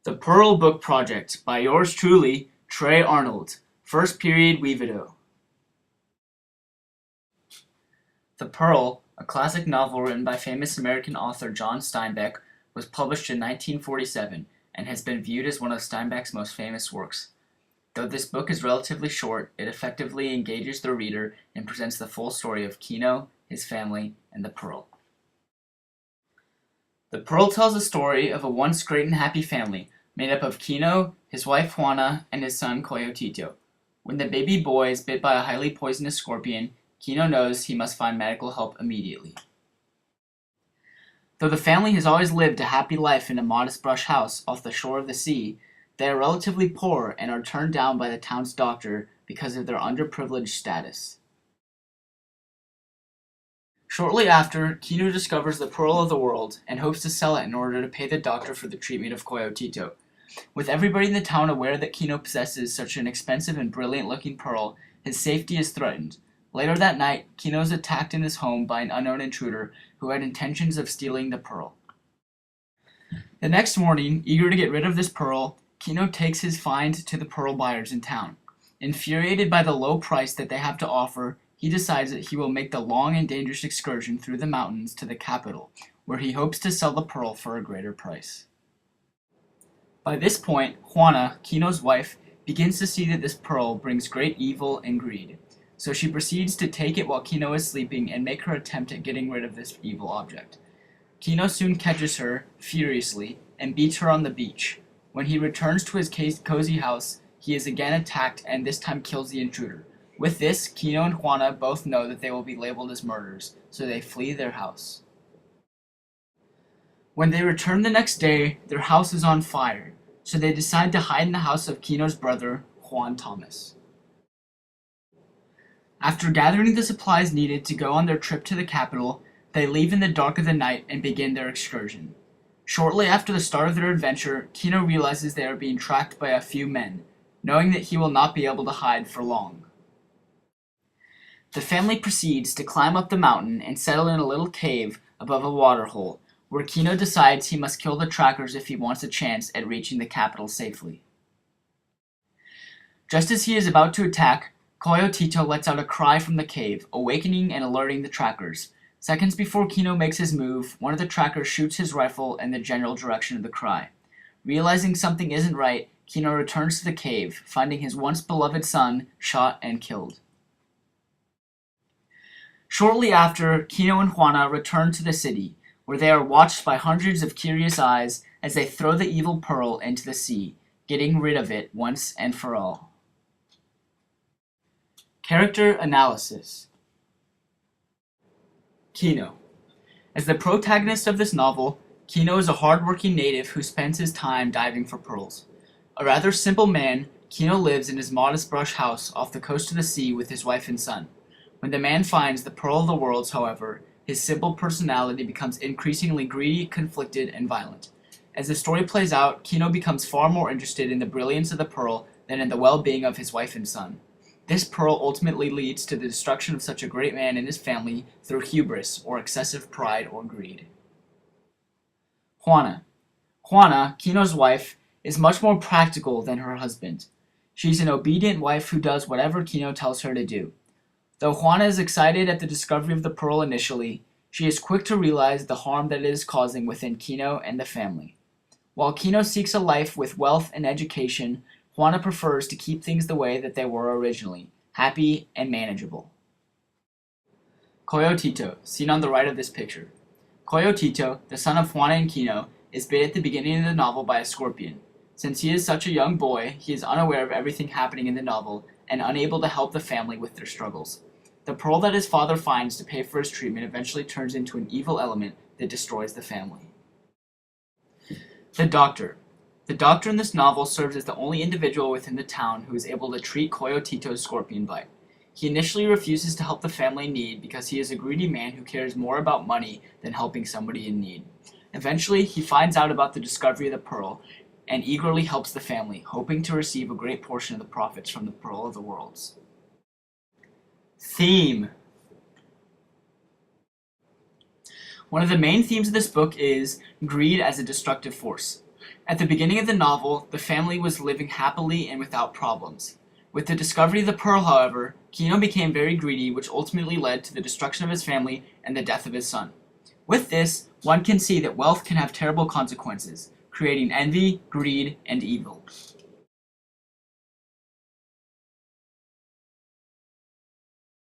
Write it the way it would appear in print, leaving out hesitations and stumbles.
The Pearl Book Project by yours truly, Trey Arnold. First period Weevido. The Pearl, a classic novel written by famous American author John Steinbeck, was published in 1947 and has been viewed as one of Steinbeck's most famous works. Though this book is relatively short, it effectively engages the reader and presents the full story of Kino, his family, and the Pearl. The Pearl tells the story of a once great and happy family made up of Kino, his wife Juana, and his son Coyotito. When the baby boy is bit by a highly poisonous scorpion, Kino knows he must find medical help immediately. Though the family has always lived a happy life in a modest brush house off the shore of the sea, they are relatively poor and are turned down by the town's doctor because of their underprivileged status. Shortly after, Kino discovers the Pearl of the World and hopes to sell it in order to pay the doctor for the treatment of Coyotito. With everybody in the town aware that Kino possesses such an expensive and brilliant-looking pearl, his safety is threatened. Later that night, Kino is attacked in his home by an unknown intruder who had intentions of stealing the pearl. The next morning, eager to get rid of this pearl, Kino takes his find to the pearl buyers in town. Infuriated by the low price that they have to offer, he decides that he will make the long and dangerous excursion through the mountains to the capital, where he hopes to sell the pearl for a greater price. By this point, Juana, Kino's wife, begins to see that this pearl brings great evil and greed, so she proceeds to take it while Kino is sleeping and make her attempt at getting rid of this evil object. Kino soon catches her, furiously, and beats her on the beach. When he returns to his cozy house, he is again attacked and this time kills the intruder. With this, Kino and Juana both know that they will be labeled as murderers, so they flee their house. When they return the next day, their house is on fire, so they decide to hide in the house of Kino's brother, Juan Thomas. After gathering the supplies needed to go on their trip to the capital, they leave in the dark of the night and begin their excursion. Shortly after the start of their adventure, Kino realizes they are being tracked by a few men, knowing that he will not be able to hide for long. The family proceeds to climb up the mountain and settle in a little cave above a waterhole, where Kino decides he must kill the trackers if he wants a chance at reaching the capital safely. Just as he is about to attack, Coyotito lets out a cry from the cave, awakening and alerting the trackers. Seconds before Kino makes his move, one of the trackers shoots his rifle in the general direction of the cry. Realizing something isn't right, Kino returns to the cave, finding his once beloved son shot and killed. Shortly after, Kino and Juana return to the city, where they are watched by hundreds of curious eyes as they throw the evil pearl into the sea, getting rid of it once and for all. Character analysis. Kino. As the protagonist of this novel, Kino is a hard-working native who spends his time diving for pearls. A rather simple man, Kino lives in his modest brush house off the coast of the sea with his wife and son. When the man finds the Pearl of the Worlds, however, his simple personality becomes increasingly greedy, conflicted, and violent. As the story plays out, Kino becomes far more interested in the brilliance of the pearl than in the well-being of his wife and son. This pearl ultimately leads to the destruction of such a great man and his family through hubris, or excessive pride or greed. Juana. Juana, Kino's wife, is much more practical than her husband. She's an obedient wife who does whatever Kino tells her to do. Though Juana is excited at the discovery of the pearl initially, she is quick to realize the harm that it is causing within Kino and the family. While Kino seeks a life with wealth and education, Juana prefers to keep things the way that they were originally, happy and manageable. Coyotito, seen on the right of this picture. Coyotito, the son of Juana and Kino, is bit at the beginning of the novel by a scorpion. Since he is such a young boy, he is unaware of everything happening in the novel and unable to help the family with their struggles. The pearl that his father finds to pay for his treatment eventually turns into an evil element that destroys the family. The Doctor. The Doctor in this novel serves as the only individual within the town who is able to treat Coyotito's scorpion bite. He initially refuses to help the family in need because he is a greedy man who cares more about money than helping somebody in need. Eventually, he finds out about the discovery of the pearl and eagerly helps the family, hoping to receive a great portion of the profits from the Pearl of the Worlds. Theme. One of the main themes of this book is greed as a destructive force. At the beginning of the novel, the family was living happily and without problems. With the discovery of the pearl, however, Kino became very greedy, which ultimately led to the destruction of his family and the death of his son. With this, one can see that wealth can have terrible consequences, creating envy, greed, and evil.